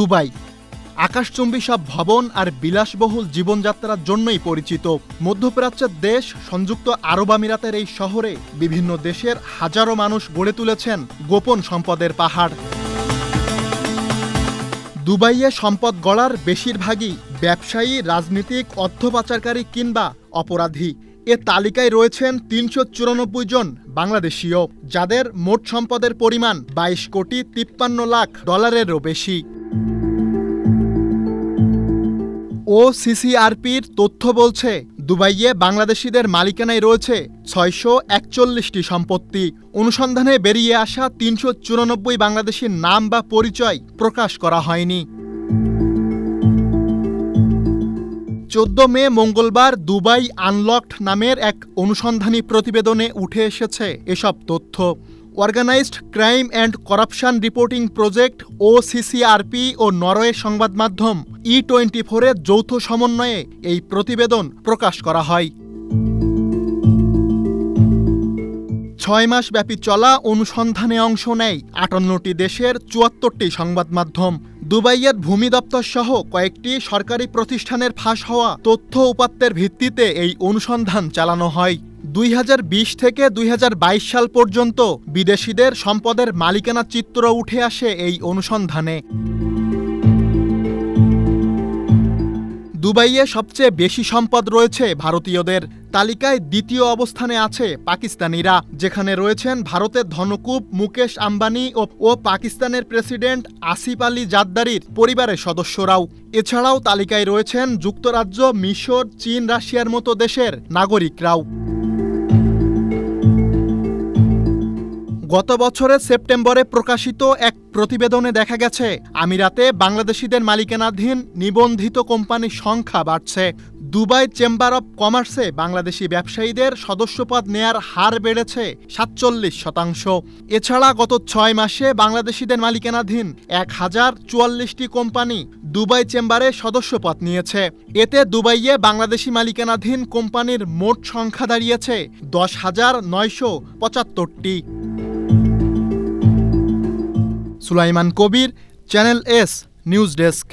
Dubai আকাশচুম্বী সব ভবন আর বিলাসবহুল জীবনযাত্রার জন্যই পরিচিত। মধ্যপ্রাচ্যের দেশ সংযুক্ত আরব আমিরাতের এই শহরে বিভিন্ন দেশের হাজারো মানুষ গড়ে তুলেছেন গোপন সম্পদের পাহাড়। দুবাইয়ে সম্পদ গড়ার বেশিরভাগই ব্যবসায়ী, রাজনীতিক, অর্থ পাচারকারী কিংবা অপরাধী। এ তালিকায় রয়েছেন ৩৯৪ জন বাংলাদেশীয়, যাদের মোট সম্পদের পরিমাণ ২২ কোটি ৫৩ লাখ ডলারেরও বেশি। OCCRPর তথ্য বলছে, দুবাইয়ে বাংলাদেশিদের মালিকানায় রয়েছে ৬৪১টি সম্পত্তি। অনুসন্ধানে বেরিয়ে আসা ৩৯৪ বাংলাদেশির নাম বা পরিচয় প্রকাশ করা হয়নি। ১৪ মে মঙ্গলবার দুবাই আনলকড নামের এক অনুসন্ধানী প্রতিবেদনে উঠে এসেছে এসব তথ্য। Organized crime and corruption reporting project OCCRP ও নরওয়ে সংবাদ মাধ্যম E24-এর যৌথ সমন্বয়ে এই প্রতিবেদন প্রকাশ করা হয়। ৬ মাসব্যাপী চলা অনুসন্ধানে অংশ নেয় ৫৮টি দেশের ৭৪টি সংবাদ মাধ্যম। দুবাইয়ের ভূমি দপ্তর সহ কয়েকটি সরকারি প্রতিষ্ঠানের ফাঁস হওয়া তথ্য উপাত্তের ভিত্তিতে এই অনুসন্ধান চালানো হয়। ২০২০ থেকে ২০২২ সাল পর্যন্ত বিদেশিদের সম্পদের মালিকানা চিত্র উঠে আসে এই অনুসন্ধানে। দুবাইয়ে সবচেয়ে বেশি সম্পদ রয়েছে ভারতীয়দের। তালিকায় দ্বিতীয় অবস্থানে আছে পাকিস্তানিরা, যেখানে রয়েছেন ভারতের ধনকুব মুকেশ আম্বানি ও পাকিস্তানের প্রেসিডেন্ট আসিফ আলী জারদারির পরিবারের সদস্যরাও। এছাড়াও তালিকায় রয়েছেন যুক্তরাজ্য, মিশর, চীন, রাশিয়ার মতো দেশের নাগরিকরাও। গত বছরের সেপ্টেম্বরে প্রকাশিত এক প্রতিবেদনে দেখা গেছে, আমিরাতে বাংলাদেশিদের মালিকানাধীন নিবন্ধিত কোম্পানির সংখ্যা বাড়ছে। দুবাই চেম্বার অব কমার্সে বাংলাদেশি ব্যবসায়ীদের সদস্যপদ নেয়ার হার বেড়েছে ৪৭%। এছাড়া গত ৬ মাসে বাংলাদেশিদের মালিকানাধীন ১,০৪৪টি কোম্পানি দুবাই চেম্বারে সদস্যপদ নিয়েছে। এতে দুবাইয়ে বাংলাদেশি মালিকানাধীন কোম্পানির মোট সংখ্যা দাঁড়িয়েছে ১০,৯৭৫টি। সুলাইমান কবির, চ্যানেল এস নিউজ ডেস্ক।